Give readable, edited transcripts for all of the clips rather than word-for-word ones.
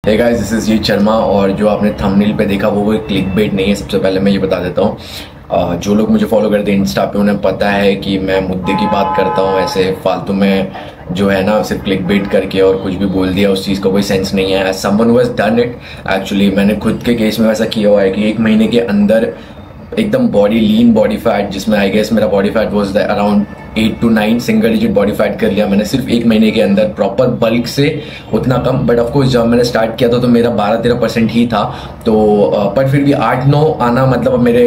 Hey guys, this is जीत शर्मा। और जो आपने थंबनेल पे देखा वो क्लिक बेट नहीं है। सबसे पहले मैं ये बता देता हूँ, जो लोग मुझे फॉलो करते हैं इंस्टा पे उन्हें पता है कि मैं मुद्दे की बात करता हूँ। ऐसे फालतू में जो है ना सिर्फ क्लिक बेट करके और कुछ भी बोल दिया उस चीज़ का कोई सेंस नहीं है। As someone who has done it, actually मैंने खुद के केस में वैसा किया हुआ है कि 1 महीने के अंदर एकदम बॉडी लीन बॉडी फैट, जिसमें आई गेस मेरा body fat was around 8 to 9 single digit body fat कर लिया मैंने सिर्फ 1 महीने के अंदर, प्रॉपर बल्क से उतना कम। बट ऑफकोर्स जब मैंने स्टार्ट किया था तो मेरा 12-13% ही था, तो पर फिर भी 8-9 आना मतलब अब मेरे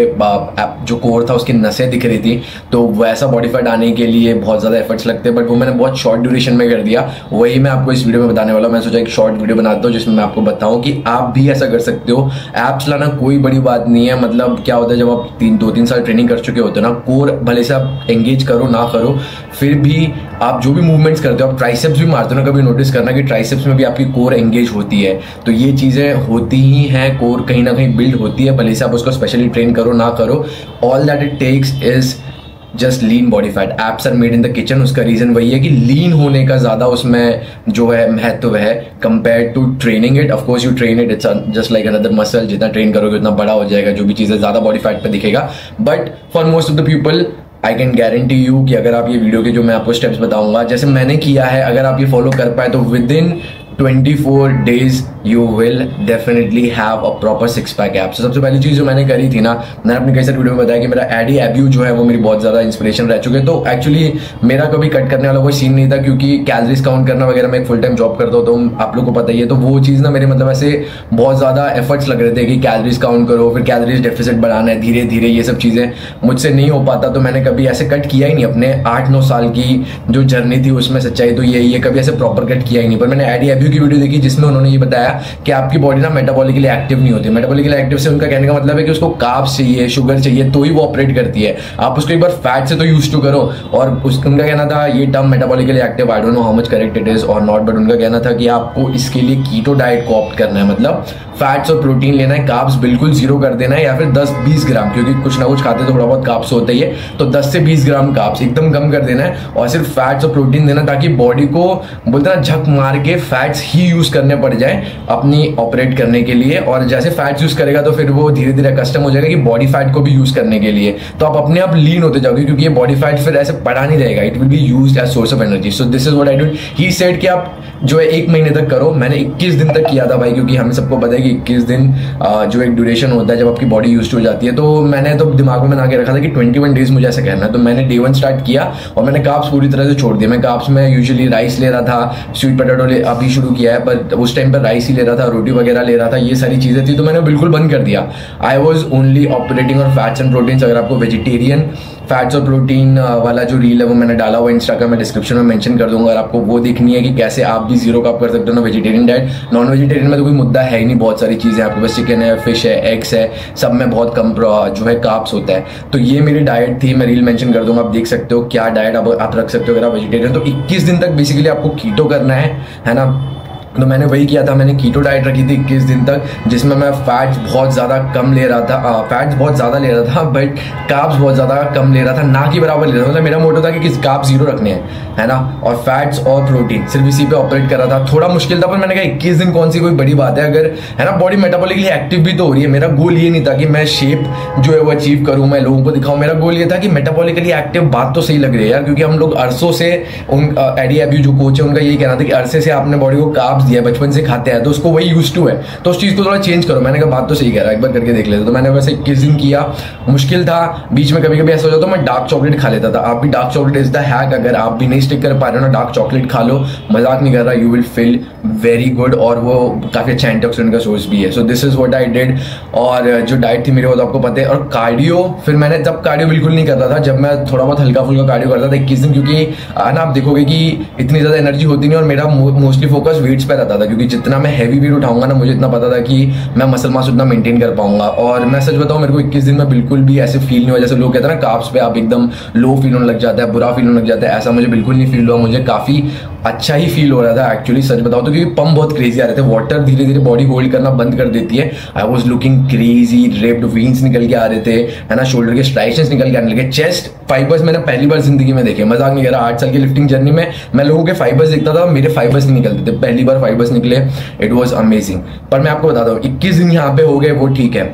जो कोर था उसकी नसें दिख रही थी। तो वैसा बॉडी फैट आने के लिए बहुत ज़्यादा एफर्ट्स लगते हैं, बट वो मैंने बहुत शॉर्ट ड्यूरेशन में कर दिया। वही मैं आपको इस वीडियो में बताने वाला हूँ। मैं सोचा एक शॉर्ट वीडियो बनाता हूँ जिसमें मैं आपको बताऊँ कि आप भी ऐसा कर सकते हो। एप्स लाना कोई बड़ी बात नहीं है। मतलब क्या होता है, जब आप 2-3 साल ट्रेनिंग कर चुके होते हो ना, कोर भले से आप एंगेज करो ना करो, फिर भी आप जो भी मूवमेंट्स करते हो, आप ट्राइसेप्स भी मारते हो ना, कभी नोटिस करना कि ट्राइसेप्स में भी आपकी कोर एंगेज होती है। तो ये चीज़ें होती ही हैं, कोर कहीं ना कहीं बिल्ड होती है, भले से आप उसको स्पेशली ट्रेन करो ना करो। All that it takes is just lean body fat. Abs are made in the kitchen. उसका रीजन वही है कि लीन होने का ज्यादा उसमें जो है महत्व है compare to training it. Of course you train it, it's just like another muscle. जितना ट्रेन करोगे उतना बड़ा हो जाएगा, जो भी चीज़ें ज्यादा बॉडी फैट पे दिखेगा। But for most of the people I can guarantee you कि अगर आप ये वीडियो के जो मैं आपको स्टेप्स बताऊंगा जैसे मैंने किया है, अगर आप ये फॉलो कर पाए तो with in 24 days you will definitely have a proper six pack abs। तो सबसे पहली चीज़ जो मैंने करी थी ना, मैंने अपने कई सारे वीडियो में बताया कि मेरा एडी एब्यू जो है वो मेरी बहुत ज़्यादा इंस्पिरेशन रह चुके। तो एक्चुअली मेरा कभी कट करने वाला कोई सीन नहीं था, क्योंकि कैलोरीज काउंट करना वगैरह मैं एक फुल टाइम जॉब करता हूँ, तो आप लोग को पता ही है। तो वो चीज़ ना मेरे मतलब ऐसे बहुत ज़्यादा एफर्ट्स लग रहे थे कि कैलोरीज काउंट करो, फिर कैलोरीज डेफिसिट बढ़ाना है धीरे धीरे, ये सब चीज़ें मुझसे नहीं हो पाता। तो मैंने कभी ऐसे कट किया ही नहीं। अपने 8-9 साल की जो जर्नी थी उसमें सच्चाई तो यही है, कभी ऐसे प्रॉपर कट किया ही नहीं। पर मैंने एडी एब्यू की वीडियो देखी जिसमें उन्होंने ये बताया कि आपकी बॉडी ना मेटाबॉलिकली एक्टिव नहीं होती। मेटाबॉलिकली एक्टिव से उनका कहने का मतलब है कि उसको कार्ब्स चाहिए, शुगर चाहिए, तो ही वो ऑपरेट करती है। आप उसको एक बार फैट से तो यूज टू करो। और उनका कहना था ये term metabolically active, I don't know how much correct it is और नॉट, बट उनका कहना था कि आपको इसके लिए कीटो डाइट को ऑप्ट करना है। मतलब फैट्स और प्रोटीन लेना है, कार्ब्स बिल्कुल जीरो कर देना है, या फिर 10-20 ग्राम, क्योंकि कुछ ना कुछ खाते तो थोड़ा बहुत कार्ब्स होता ही है, तो 10 से 20 ग्राम कार्ब्स एकदम कम कर देना है और सिर्फ फैट्स और प्रोटीन देना, ताकि बॉडी को बोलते ना झक मार के फैट्स ही यूज करने पड़ जाए अपनी ऑपरेट करने के लिए। और जैसे फैट्स यूज करेगा तो फिर वो धीरे धीरे कस्टम हो जाएगा कि बॉडी फैट को भी यूज करने के लिए, तो आप अपने आप लीन होते जाओगे, क्योंकि ये बॉडी फैट फिर ऐसे पड़ा नहीं रहेगा, it will be used as source of energy. So this is what I do. He said कि आप जो है 1 महीने तक करो। मैंने 21 दिन तक किया था भाई, क्योंकि हमें सबको पता है कि 21 दिन जो एक ड्यूरेशन होता है जब आपकी बॉडी यूज हो जाती है। तो मैंने तो दिमाग में बना के रखा था कि 21 डेज मुझे ऐसा करना है। तो मैंने Day 1 स्टार्ट किया और मैंने कार्ब्स पूरी तरह से छोड़ दिया। मैं कार्ब्स में यूजुअली राइस ले रहा था, स्वीट पोटैटो अभी शुरू किया है, पर उस टाइम पर राइस ही ले रहा था, रोटी वगैरह ले रहा था, ये सारी चीज़ें थी, तो मैंने बिल्कुल बंद कर दिया। I was only operating on fats and proteins. अगर आपको वेजिटेरियन फैट्स और प्रोटीन वाला जो रील है वो मैंने डाला हुआ इंस्टा का, मैं डिस्क्रिप्शन में मेंशन कर दूंगा। अगर आपको वो देखनी है कि कैसे आप भी जीरो कप कर सकते हो ना वेजिटेरियन डाइट। नॉन वेजिटेरियन में तो कोई मुद्दा है ही नहीं, बहुत सारी चीज़ें आपके पास, चिकन है, फिश है, एग्स है, सब में बहुत कम जो है कार्ब्स होता है। तो ये मेरी डाइट थी, मैं रील मेंशन कर दूंगा, आप देख सकते हो क्या डाइट आप रख सकते हो अगर आप वेजिटेरियन। तो 21 दिन तक बेसिकली आपको कीटो करना है ना। तो मैंने वही किया था, मैंने कीटो डाइट रखी थी 21 दिन तक, जिसमें मैं फैट्स बहुत ज़्यादा कम ले रहा था, फैट्स बहुत ज़्यादा ले रहा था, बट कार्ब्स बहुत ज़्यादा कम ले रहा था, ना कि बराबर ले रहा था। मतलब मेरा मोटो था कि किस कार्ब्स जीरो रखने हैं, है ना, और फैट्स और प्रोटीन सिर्फ इसी पे ऑपरेट कर रहा था। थोड़ा मुश्किल था, पर मैंने कहा 21 दिन कौन सी कोई बड़ी बात है, अगर है ना बॉडी मेटाबॉलिकली एक्टिव भी तो हो रही है। मेरा गोल ये नहीं था कि मैं शेप जो है वो अचीव करूँ, मैं लोगों को दिखाऊँ। मेरा गोल ये था कि मेटाबॉलिकली एक्टिव, बात तो सही लग रही है यार, क्योंकि हम लोग अरसों से एडी एब्यू जो कोच है उनका यही कहना था कि अरसे से आपने बॉडी को कार्ब्स दिया, बचपन से खाते हैं, तो उसको वही यूज टू है, तो उस चीज को थोड़ा चेंज करो। मैंने कहा बात तो सही कह रहा है, एक बार करके देख लेते। तो मैंने वैसे 21 दिन किया, मुश्किल था, बीच में कभी कभी ऐसा हो जाता, मैं डार्क चॉकलेट खा लेता था। आप भी dark chocolate is the hack, अगर आप भी नहीं स्टिक कर पा रहे हो ना, डार्क चॉकलेट खा लो, मजाक नहीं कर रहा, you will feel very good, और वो काफी अच्छा एंटीऑक्सीडेंट का सोर्स भी है। सो this is what I did. और जो डाइट थी मेरी वो तो आपको पता है। और कार्डियो, फिर मैंने तब कार्डियो बिल्कुल नहीं करता था, जब मैं थोड़ा बहुत हल्का फुल्का कार्डियो करता था 21 दिन, क्योंकि ना आप देखोगे कि इतनी ज्यादा एनर्जी होती नहीं, और मेरा मोस्टली फोकस वेट्स पे रहता था, क्योंकि जितना मैं हैवी वेट उठाऊंगा ना, मुझे इतना पता था कि मैं मसल मास उतना मेंटेन कर पाऊंगा। और मैं सच बताऊं, मेरे को 21 दिन में बिल्कुल भी ऐसे फील नहीं हुआ जैसे लोग कहते हैं ना कार्ब्स पे आप एकदम लो फील होने लग जाता है, बुरा फील होने लग जाता है, ऐसा मुझे बिल्कुल नहीं फील हुआ। मुझे काफी अच्छा ही फील हो रहा था एक्चुअली, सच बताओ तो, क्योंकि पंप बहुत क्रेजी आ रहे थे, वाटर धीरे धीरे बॉडी होल्ड करना बंद कर देती है। I was looking crazy, ripped veins निकल के आ रहे थे, है ना, शोल्डर के स्ट्राइशंस निकल के आने लगे, चेस्ट फाइबर्स मैंने पहली बार जिंदगी में देखे, मजाक नहीं कर रहा। 8 साल की लिफ्टिंग जर्नी में मैं लोगों के फाइबर्स देखता था, मेरे फाइबर्स नहीं निकलते थे, पहली बार फाइबर्स निकले, इट वॉज अमेजिंग। पर मैं आपको बताता हूँ 21 दिन यहाँ पे हो गए वो ठीक है,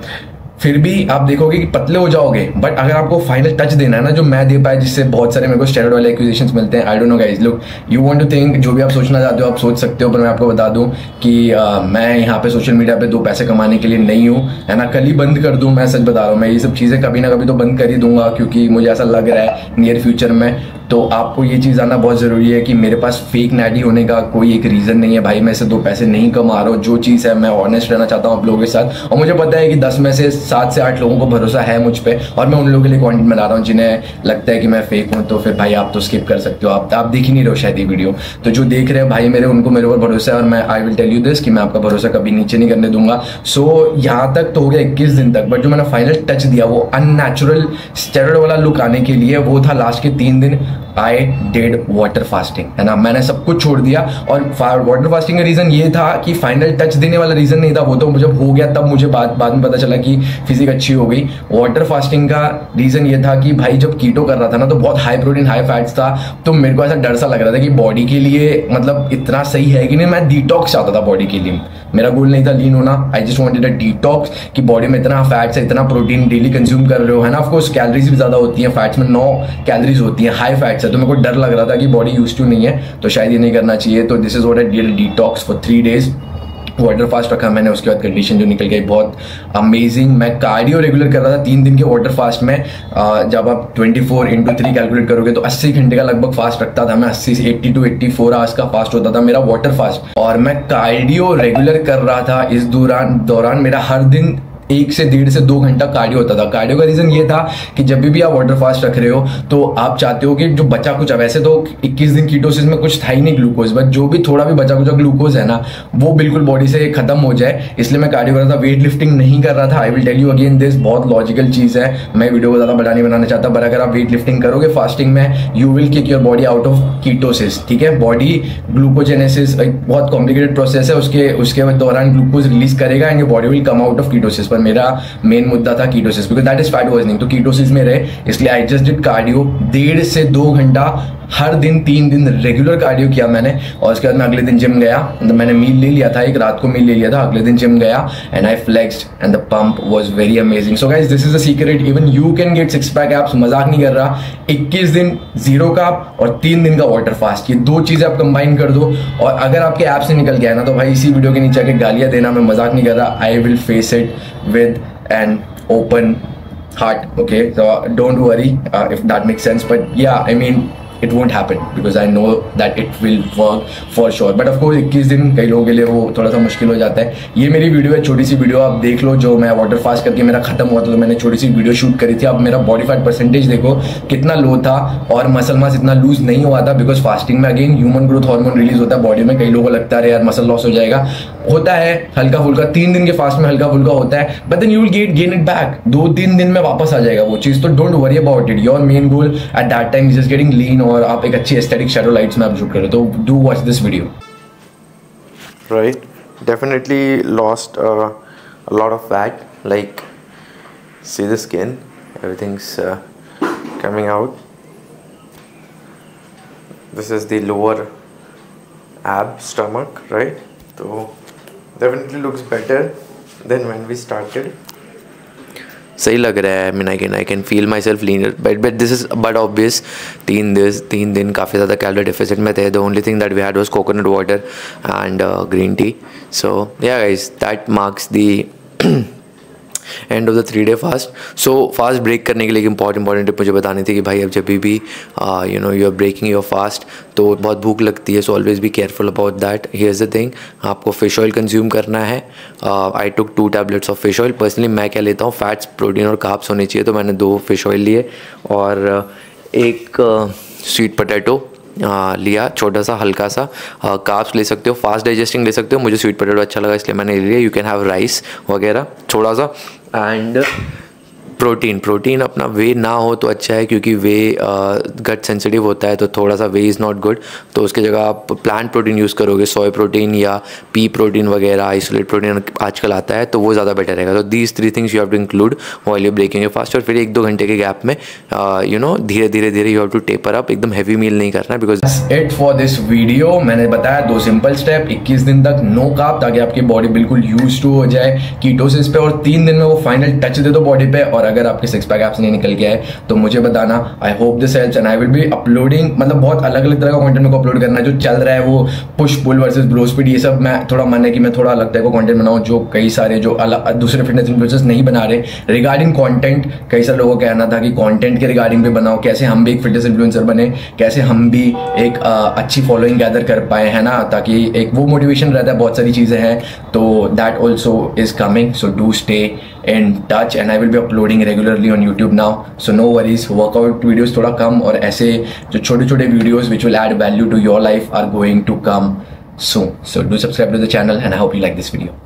फिर भी आप देखोगे कि पतले हो जाओगे, बट अगर आपको फाइनल टच देना है ना, जो मैं दे पाया, जिससे बहुत सारे मेरे को स्टेरॉइड वाले एक्विजिशंस मिलते हैं, I don't know guys, look you want to think, जो भी आप सोचना चाहते हो आप सोच सकते हो, पर मैं आपको बता दूं कि मैं यहाँ पे सोशल मीडिया पे 2 पैसे कमाने के लिए नहीं हूँ, है ना, कल ही बंद कर दूं, मैं सच बता रहा हूँ, मैं ये सब चीज़ें कभी ना कभी तो बंद कर ही दूंगा, क्योंकि मुझे ऐसा लग रहा है नियर फ्यूचर में। तो आपको ये चीज़ आना बहुत ज़रूरी है कि मेरे पास फेक नैडी होने का कोई एक रीज़न नहीं है भाई, मैं इससे 2 पैसे नहीं कमा रहा हूँ, जो चीज़ है मैं ऑनेस्ट रहना चाहता हूँ आप लोगों के साथ, और मुझे पता है कि 10 में से 7 से 8 लोगों को भरोसा है मुझ पे, और मैं उन लोगों के लिए कंटेंट बना रहा हूँ जिन्हें लगता है कि मैं फेक हूँ, तो फिर भाई आप तो स्किप कर सकते हो, आप देख ही नहीं रहे हो शायद ये वीडियो, तो जो देख रहे हैं भाई मेरे, उनको मेरे ऊपर भरोसा है, और मैं I will tell you this कि मैं आपका भरोसा कभी नीचे नहीं करने दूंगा। सो यहाँ तक तो हो गया 21 दिन तक, बट जो मैंने फाइनल टच दिया वो अननेचुरल स्टेरॉइड वाला लुक आने के लिए, वो था लास्ट के 3 दिन आई डिड वाटर फास्टिंग, है ना, मैंने सब कुछ छोड़ दिया। और वाटर फास्टिंग का रीजन ये था कि फाइनल टच देने वाला रीजन नहीं था, वो तो जब हो गया तब मुझे बाद में पता चला कि फिजिक अच्छी हो गई। वाटर फास्टिंग का रीजन ये था कि भाई जब कीटो कर रहा था ना, तो बहुत हाई प्रोटीन हाई फैट्स था, तो मेरे को ऐसा डर सा लग रहा था कि बॉडी के लिए मतलब इतना सही है कि नहीं, मैं डिटॉक्स चाहता था बॉडी के लिए, मेरा गोल नहीं था लीन होना, I just wanted a detox, कि बॉडी में इतना फैट्स है, इतना प्रोटीन डेली कंज्यूम कर रहे हो, है ना, ऑफ कोर्स कैलोरीज भी ज्यादा होती है, फैट्स में 9 कैलोरीज होती है, हाई फैट्स है, तो मेरे को डर लग रहा था कि बॉडी यूज्ड टू नहीं है, तो शायद ये नहीं करना चाहिए। तो this is what I did, detox for 3 days, water fast रखा मैंने, उसके बाद कंडीशन जो निकल गई बहुत अमेजिंग। मैं कार्डियो रेगुलर कर रहा था 3 दिन के वाटर फास्ट में, जब आप 24/3 कैलकुलेट करोगे तो 80 घंटे का लगभग फास्ट रखता था मैं, 80 to 84 आवर्स का फास्ट होता था मेरा वाटर फास्ट, और मैं कार्डियो रेगुलर कर रहा था। इस दौरान मेरा हर दिन 1 से 1.5 से 2 घंटा कार्डियो होता था। कार्डियो का रीजन ये था कि जब भी आप वाटर फास्ट रख रहे हो तो आप चाहते हो कि जो बचा कुछ, वैसे तो 21 दिन कीटोसिस में कुछ था ही नहीं ग्लूकोज, बट जो भी थोड़ा भी बचा कुछ ग्लूकोज है ना, वो बिल्कुल बॉडी से खत्म हो जाए, इसलिए मैं कार्डियो कर रहा था, वेट लिफ्टिंग नहीं कर रहा था। I will tell you again this, बहुत लॉजिकल चीज है, मैं वीडियो को ज्यादा बड़ा नहीं बनाना चाहता, पर अगर आप वेट लिफ्टिंग करोगे फास्टिंग में, you will kick your body out of ketosis, ठीक है। बॉडी ग्लूकोजेनेसिस एक बहुत कॉम्प्लिकेटेड प्रोसेस है, उसके दौरान ग्लूकोज रिलीज करेगा and your body will come out of ketosis, पर मेरा मेन मुद्दा था ketosis, because that is fat versioning, तो कीटोसिस में रहे, इसलिए आई जस्ट डिड कार्डियो 1.5 से 2 घंटा हर दिन 3 दिन रेगुलर कार्डियो किया मैंने, और उसके बाद मैं अगले दिन जिम गया, तो मैंने मील ले लिया था, एक रात को मील ले लिया था, अगले दिन जिम गया and I flexed and the pump was very amazing. So guys this is the secret, even you can get 6 pack abs, मजाक नहीं कर रहा। 21 दिन जीरो कार्ब और 3 दिन का वाटर फास्ट, ये 2 चीजें आप कंबाइन कर दो, और अगर आपके ऐप से निकल गया ना, तो भाई इसी वीडियो के नीचे आके गालियां देना, मैं मजाक नहीं कर रहा, I will face it with an open heart, okay, so don't worry if that makes sense, but yeah, I mean it won't happen because I know that it will work for sure, but of course 21 दिन कई लोगों के लिए वो थोड़ा सा मुश्किल हो जाता है। ये मेरी वीडियो है, छोटी सी वीडियो, आप देख लो, जो मैं वाटर फास्ट करके मेरा खत्म हुआ था, तो मैंने छोटी सी वीडियो शूट करी थी। अब मेरा बॉडी फैट परसेंटेज देखो कितना लो था, और मसल मास इतना लूज नहीं हुआ था, बिकॉज फास्टिंग में again human growth hormone release होता है बॉडी में। कई लोगों को लगता है यार मसल लॉस हो जाएगा, होता है हल्का फुल्का, 3 दिन के फास्ट में हल्का फुल्का होता है, but then you will gain it back, 2-3 दिन में वापस आ जाएगा वो चीज, तो don't worry about it. Your main goal at that time is just getting lean, और आप एक अच्छी एस्थेटिक शैडो लाइट्स में आप शूट करो, तो do watch this video. Right, definitely lost a lot of fat, like see the skin, everything's coming out. This is the lower ab stomach, right? So definitely looks better than when we started. सही लग रहा है, I can feel myself leaner, but this is but obvious 3 दिन काफ़ी ज़्यादा calorie deficit में थे। The only thing that we had was coconut water and green tea. So yeah guys, that marks the end of the 3 day fast. So fast break करने के लिए एक important tip मुझे बतानी थी कि भाई अब जब भी you know you are breaking your fast तो बहुत भूख लगती है, so always be careful about that. Here is the thing, आपको फिश ऑयल कंज्यूम करना है। I took 2 tablets of fish oil. Personally मैं क्या लेता हूँ, फैट्स, प्रोटीन और कार्ब्स होने चाहिए, तो मैंने 2 फिश ऑयल लिए और एक स्वीट पोटैटो लिया, छोटा सा हल्का सा। कार्ब्स ले सकते हो, फास्ट डाइजेस्टिंग ले सकते हो, मुझे स्वीट पोटैटो अच्छा लगा इसलिए मैंने ले लिया। यू कैन हैव राइस वगैरह थोड़ा सा, and 2 tablets of fish oil. 2 tablets of fish oil, 2 tablets of carbs, 2 tablets of protein, 2 tablets of carbs, 2 tablets of fast digesting ले सकते हो, मुझे स्वीट पोटैटो अच्छा लगा इसलिए मैंने ले लिया। You can have rice protein अपना वे ना हो तो अच्छा है, क्योंकि वे गट सेंसिटिव होता है, तो थोड़ा सा वे इज़ नॉट गुड। तो उसकी जगह आप प्लांट प्रोटीन यूज़ करोगे, सोय प्रोटीन या पी प्रोटीन वगैरह, आइसोलेट प्रोटीन आजकल आता है, तो वो ज़्यादा बेटर रहेगा। तो these 3 things you have to include while you breaking your fast. और फिर 1-2 घंटे के गैप में धीरे धीरे you have to taper up, एकदम हैवी मील नहीं करना, because it for this video. मैंने बताया 2 सिंपल स्टेप, 21 दिन तक नो कार्ब, ताकि आपकी बॉडी बिल्कुल यूज टू हो जाए कीटोसिस पे, और 3 दिन में वो फाइनल टच दे दो बॉडी पे। और अगर आपके 6 पैक एब्स नहीं निकल गया है तो मुझे बताना। I hope this helps and I will be uploading, मतलब बहुत अलग अलग तरह का कंटेंट मेरे को अपलोड करना है। जो चल रहा है वो push pull versus bro split, ये सब मैं थोड़ा मन है कि मैं थोड़ा अलग तरह का कंटेंट बनाऊं, जो कई सारे जो दूसरे फिटनेस इन्फ्लुएंसर्स नहीं बना रहे। रिगार्डिंग कंटेंट, कई सारे लोगों का कहना था कि कंटेंट के रिगार्डिंग भी बनाओ, कैसे हम भी एक फिटनेस इन्फ्लुएंसर बने, कैसे हम भी एक अच्छी फॉलोइंग गैदर कर पाए, है ना, ताकि एक वो मोटिवेशन रहता है। बहुत सारी चीज़ें हैं, तो that also is coming, so do stay in touch and I will be uploading regularly on YouTube now, so no worries. Workout videos थोड़ा कम, और ऐसे जो छोटे छोटे videos which will add value to your life are going to come soon, so do subscribe to the channel and I hope you like this video.